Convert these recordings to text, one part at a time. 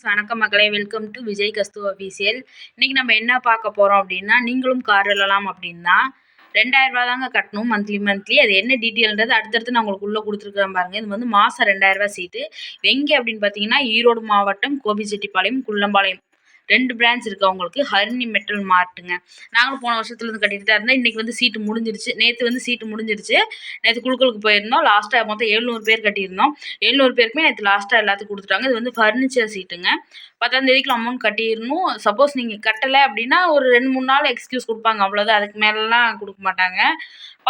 வணக்கம் மக்களே, welcome to Vijay கஸ்து official. இன்னைக்கு நம்ம என்ன பார்க்க போகிறோம் அப்படின்னா, நீங்களும் கார் எழுதலாம் அப்படின்னா 2000 தாங்க கட்டணும் மந்த்லி. அது என்ன டீட்டெயில்ன்றது அடுத்தடுத்து நான் உங்களுக்கு உள்ளே கொடுத்துருக்குறேன் பாருங்கள். இது வந்து மாதம் 2000 சீட்டு. எங்கே அப்படின்னு பார்த்தீங்கன்னா, ஈரோடு மாவட்டம் கோபிச்செட்டிப்பாளையம், குள்ளம்பாளையம் 2 பிரான்ச் இருக்குது அவங்களுக்கு. ஹரிணி மெட்டல் மார்ட்டுங்க. நாங்களும் போன வருஷத்துலேருந்து கட்டிட்டு தான் இருந்தோம். இன்றைக்கி வந்து சீட்டு முடிஞ்சிருச்சு. நேற்று வந்து சீட்டு முடிஞ்சிருச்சு. நேற்று குழுக்களுக்கு போயிருந்தோம். லாஸ்ட்டாக மொத்தம் 700 பேர் கட்டியிருந்தோம். 700 பேருக்குமே நேற்று லாஸ்ட்டாக எல்லாத்துக்கும் கொடுத்துட்டாங்க. இது வந்து ஃபர்னிச்சர் சீட்டுங்க. 10ஆம் தேதிக்குள்ள அமௌண்ட் கட்டிடணும். சப்போஸ் நீங்கள் கட்டலை அப்படின்னா ஒரு 2-3 நாள் எக்ஸ்கியூஸ் கொடுப்பாங்க, அவ்வளோதான். அதுக்கு மேலெலாம் கொடுக்க மாட்டாங்க.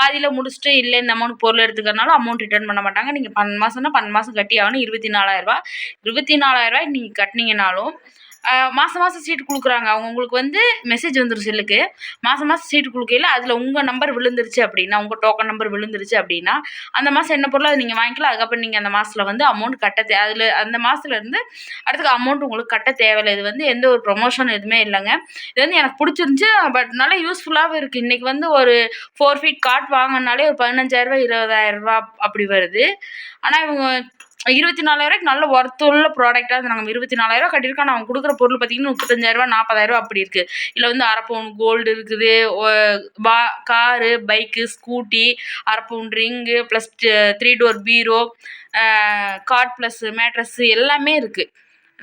பாதியில் முடிச்சுட்டு இல்லை இந்த அமௌண்ட் பொருள் எடுத்துக்கிறனால அமௌண்ட் ரிட்டர்ன் பண்ண மாட்டாங்க. நீங்கள் 12 மாதம்னா 12 மாதம் கட்டி ஆகணும். 24,000 24,000 நீங்கள் கட்டினீங்கனாலும் மாதம் சீட்டு கொடுக்குறாங்க. உங்களுக்கு வந்து மெசேஜ் வந்துடும் செல்லுக்கு. மாதம் சீட்டு கொடுக்கையில் அதில் உங்கள் நம்பர் விழுந்துருச்சு அப்படின்னா, உங்கள் டோக்கன் நம்பர் விழுந்துருச்சு அப்படின்னா அந்த மாதம் என்ன பொருளோ அதை நீங்கள் வாங்கிக்கலாம். அதுக்கப்புறம் நீங்கள் அந்த மாதத்தில் வந்து அமௌண்ட் கட்ட அதில் அந்த மாதத்துலேருந்து அடுத்த அமௌண்ட் உங்களுக்கு கட்ட தேவையில்லை. இது வந்து எந்த ஒரு ப்ரொமோஷன் எதுவுமே இல்லைங்க. இது வந்து எனக்கு பிடிச்சிருந்துச்சி. பட் நல்லா யூஸ்ஃபுல்லாகவும் இருக்குது. இன்றைக்கி வந்து ஒரு 4 ஃபீட் காட் வாங்கினாலே ஒரு 15,000 20,000 அப்படி வருது. ஆனால் இவங்க 24,000 நல்ல ஒர்த்துள்ள ப்ராடக்டாக அது நாங்கள் 24,000 கட்டியிருக்கோம். அவங்க கொடுக்குற பொருள் பார்த்திங்கன்னா 35,000 40,000 அப்படி இருக்குது. இதில் வந்து 1/2 பவுன் கோல்டு இருக்குது, காரு, பைக்கு, ஸ்கூட்டி, 1/2 பவுன் ரிங்கு, ப்ளஸ் 3 டோர் பீரோ, காட் ப்ளஸ் மேட்ரஸ்ஸு எல்லாமே இருக்குது.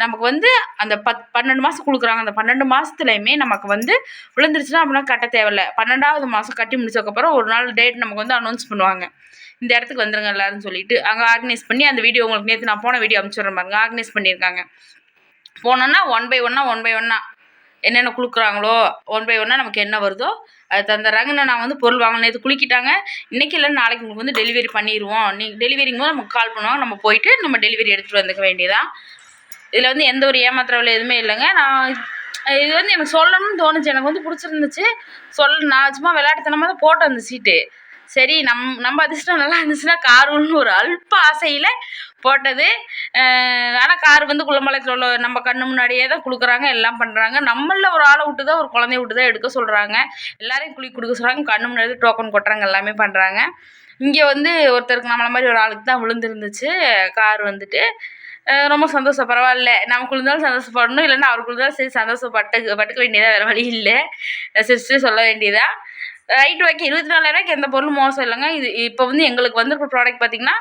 நமக்கு வந்து அந்த 12 மாதம் கொடுக்குறாங்க. அந்த 12 மாதத்துலையுமே நமக்கு வந்து விழுந்துருச்சுன்னா அப்படின்னா கட்ட தேவையில்லை. 12ஆவது மாதம் கட்டி முடிச்சதுக்கப்புறம் ஒரு நாள் டேட் நமக்கு வந்து அனௌன்ஸ் பண்ணுவாங்க. இந்த இடத்துக்கு வந்துருங்க எல்லாருன்னு சொல்லிட்டு அங்கே ஆர்கனைஸ் பண்ணி அந்த வீடியோ உங்களுக்கு நேற்று நான் போன வீடியோ அனுப்பிச்சுட்றேன் பாருங்க. ஆர்கனைஸ் பண்ணியிருக்காங்க. போனோன்னா ஒன் பை ஒன்னாக என்னென்ன கொடுக்குறாங்களோ ஒன் பை ஒன்னாக நமக்கு என்ன வருதோ அது தந்துடுறாங்க. நான் வந்து பொருள் வாங்க நேற்று குளிக்கிட்டாங்க. இன்றைக்கி இல்லை நாளைக்கு உங்களுக்கு வந்து டெலிவரி பண்ணிடுவோம். நீங்கள் டெலிவரிங்கும் போது நமக்கு கால் பண்ணுவாங்க. நம்ம போயிட்டு நம்ம டெலிவரி எடுத்துகிட்டு வந்துக்க வேண்டியதான். இதில் வந்து எந்த ஒரு ஏமாத்திரவில் எதுவுமே இல்லைங்க. நான் இது வந்து எனக்கு சொல்லணும்னு தோணுச்சு. எனக்கு வந்து பிடிச்சிருந்துச்சு. நான் சும்மா விளையாட்டுத்தனமாக தான் போட்டேன் அந்த சீட்டு. சரி நம்ம அதிர்ஷ்டம் நல்லா இருந்துச்சுன்னா காருன்னு ஒரு அல்ப ஆசையில் போட்டது. ஆனால் கார் வந்து குள்ளம்பாளையத்தில் உள்ள நம்ம கண்ணு முன்னாடியே தான் கொடுக்குறாங்க, எல்லாம் பண்ணுறாங்க. நம்மளில் ஒரு ஆளை விட்டு தான் ஒரு குழந்தைய விட்டு தான் எடுக்க சொல்கிறாங்க. எல்லாரையும் கொடுக்க சொல்கிறாங்க. கண்ணு முன்னாடி டோக்கன் கொட்டுறாங்க, எல்லாமே பண்ணுறாங்க. இங்கே வந்து ஒருத்தருக்கு நம்மளை மாதிரி ஒரு ஆளுக்கு தான் விழுந்துருந்துச்சு கார் வந்துட்டு. ரொம்ப சந்தோஷம். பரவாயில்ல, நமக்கு இருந்தாலும் சந்தோஷப்படணும், இல்லைன்னா அவருக்கு இருந்தாலும் சரி பட்டுக்க வேண்டியதாக, வேறு வழி இல்லை. சிரிச்சு சொல்ல வேண்டியதாக. Right okay. 24,000 எந்த பொருளும் மோசம் இல்லைங்க. இது இப்போ வந்து எங்களுக்கு வந்திருக்க ப்ராடக்ட் பார்த்திங்கன்னா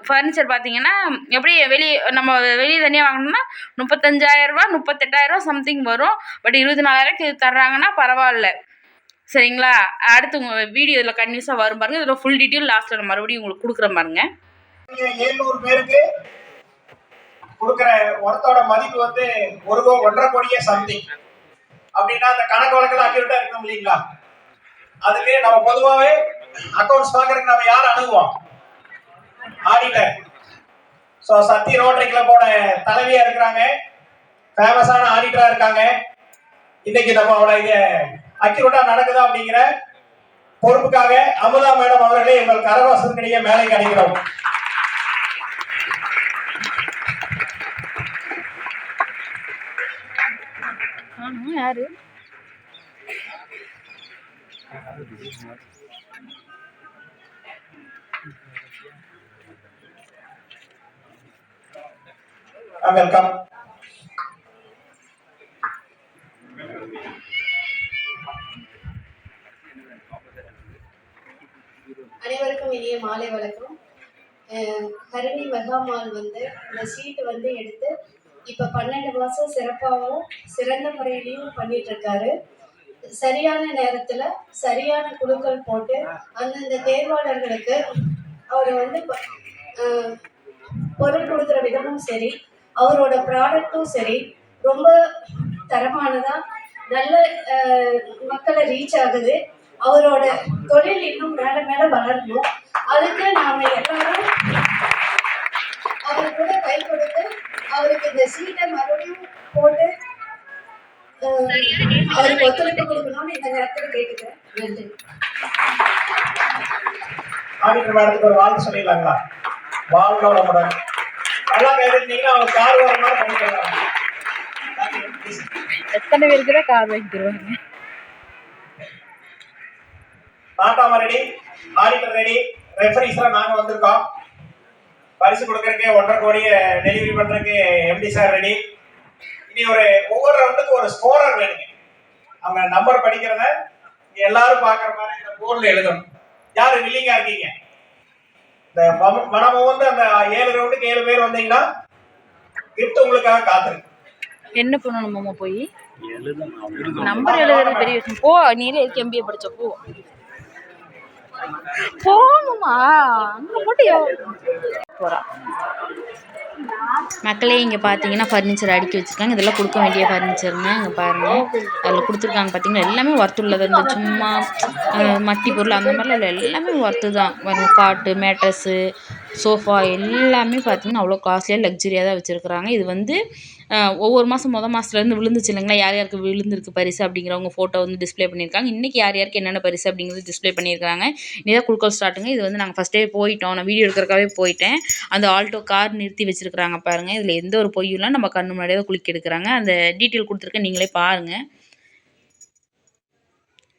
ஃபர்னிச்சர் பார்த்திங்கன்னா எப்படி நம்ம வெளியே தனியாக வாங்கினோம்னா 35,000 38,000 சம்திங் வரும். பட் 24,000 இது தர்றாங்கன்னா பரவாயில்ல. சரிங்களா? அடுத்து உங்கள் வீடியோ இதில் கன்யூஸாக வரும் பாருங்கள். இதில் ஃபுல் டீட்டெயில் லாஸ்ட்டில் நான் மறுபடியும் உங்களுக்கு கொடுக்குறேன் பாருங்கள். 700 பேருக்கு கொடுக்குற ஒருத்தோட மதிப்பு வந்து 1.5 கோடியே சம்திங் அப்படின்னா அந்த கணக்கு வழக்கில் அக்யூரேட்டா இருக்கணும் இல்லைங்களா? அதுக்கு நம்ம பொதுவாகவே அக்கௌண்ட்ஸ் பார்க்கறதுக்கு நம்ம யார் அணுகுவோம்? ஆடிட்டர். ஸோ சக்தி ரோட்டரி கிளப்போட தலைவியா இருக்கிறாங்க, ஃபேமஸான ஆடிட்டரா இருக்காங்க. இன்னைக்கு நம்மளோட இது அக்யூரேட்டா நடக்குதா அப்படிங்கிற பொறுப்புக்காக அமுதா மேடம் அவர்களே உங்கள் கரவாசத்திலேயே மேலே கிடைக்கிறோம். யாரு வெல்கம். அனைவருக்கும் இனிய மாலை வணக்கம். ஹரிணி மெகா மால் வந்து இந்த சீட்டு வந்து எடுத்து இப்போ 12 மாதம் சிறப்பாகவும் சிறந்த முறையிலையும் பண்ணிட்டு இருக்காரு. சரியான நேரத்தில் சரியான குழுக்கள் போட்டு அந்தந்த தேர்வாளர்களுக்கு அவர் வந்து பொருள் கொடுக்குற விதமும் சரி, அவரோட ப்ராடக்டும் சரி ரொம்ப தரமானதாக நல்ல மக்களை ரீச் ஆகுது. அவரோட தொழில் இன்னும் மேலே வளரணும். அதுக்கு நாம் எல்லாரும் அவர் கூட கை கொடுத்து அவருக்கு இந்த சீட்டை மறுபடியும் போட்டு அவருக்கு ஒத்துழைப்பு கொடுக்கணும்னு இந்த நேரத்தில் கேட்டுக்கிறேன். நன்றி. ஆடிட்டர் மேடத்துக்கு ஒரு வாழ்த்து சொல்லிடலாங்களா? வாழ்க்கை நம்மளோட நல்லா கைதீங்கன்னா அவங்க கார் வர மாதிரி பண்ணிக்கலாம். எத்தனை பேருக்கு தான் கார் வாங்கி தருவாங்க? நாட்டாம ரெடி, ஆடிட்டர் ரெடி, ரெஃபரிஸ்லாம் நாங்கள் வந்திருக்கோம். பரிசு கொடுக்கறதுக்கு 1.5 கோடியை டெலிவரி பண்ணுறதுக்கு எம்டி சார் ரெடி. இனி ஒவ்வொரு ரவுண்டுக்கு ஒரு ஸ்கோரர் வேணுங்க. அவங்க நம்பர் படிக்கிறத எல்லாரும் பாக்குற மாதிரி இந்த போர்டில் எழுதணும். யாரு வில்லிங்கா இருக்கீங்க? இந்த மனமும் வந்து அந்த 7 ரவுண்டுக்கு 7 பேர் வந்தீங்கன்னா கிஃப்ட் உங்களுக்காக காத்துருக்கு. என்ன பண்ணணும் மாமா? போய் நம்பர் எழுதுறது பெரிய விஷயம். போ, நீல எதுக்கு எம்பிஏ படிச்ச? போமா அங்க மட்டும் போறா. மக்களே இங்கே பார்த்தீங்கன்னா ஃபர்னிச்சர் அடுக்கி வச்சுருக்காங்க. இதெல்லாம் கொடுக்க வேண்டிய ஃபர்னிச்சருங்க. இங்கே பாருங்கள், அதில் கொடுத்துருக்காங்க பார்த்தீங்கன்னா எல்லாமே ஒர்த்து உள்ளது. இந்த சும்மா மட்டி பொருள் அந்த மாதிரிலாம் இல்லை, எல்லாமே ஒர்த்து தான். வரும் காட்டு, மேட்ரஸ்ஸு, சோஃபா எல்லாமே பார்த்தீங்கன்னா அவ்வளோ காஸ்ட்லியாக லக்ஸரியாக தான் வச்சுருக்குறாங்க. இது வந்து ஒவ்வொரு மாதம் மாதத்துலேருந்து விழுந்துச்சு இல்லைங்களா, யார் யாருக்கு விழுந்திருக்கு பரிசு அப்படிங்கிறவங்க ஃபோட்டோ வந்து டிஸ்பிளே பண்ணியிருக்காங்க. இன்றைக்கி யார் யாருக்கு என்னென்ன பரிசு அப்படிங்கிறது டிஸ்பிளே பண்ணியிருக்காங்க. இதான் குழுக்கள் ஸ்டார்ட்டுங்க. இது வந்து நாங்கள் ஃபஸ்ட்டே போயிட்டோம், நான் வீடியோ எடுக்கிறக்காகவே போயிட்டேன். அந்த ஆல்டோ கார் நிறுத்தி வச்சுருக்குறாங்க பாருங்கள். இதில் எந்த ஒரு பொய்யும் நம்ம கண்ணு முன்னாடியே தான் குளிக்க எடுக்கிறாங்க. அந்த டீட்டெயில் கொடுத்துருக்கேன், நீங்களே பாருங்கள்.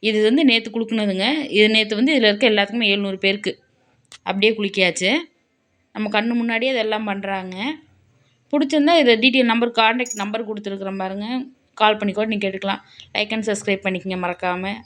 இது வந்து நேற்று குளுக்குனதுங்க. இது நேற்று வந்து இதில் இருக்க எல்லாத்துக்குமே 700 பேருக்கு அப்படியே குளிக்காச்சு. நம்ம கண்ணு முன்னாடியே அதெல்லாம் பண்ணுறாங்க. பிடிச்சிருந்தா இதை டீட்டெயில் நம்பர், கான்டாக்ட் நம்பர் கொடுத்துருக்குறேன் பாருங்கள், கால் பண்ணி கூட நீங்கள் கேட்டுக்கலாம். லைக் அண்ட் சப்ஸ்கிரைப் பண்ணிக்கங்க மறக்காமல்.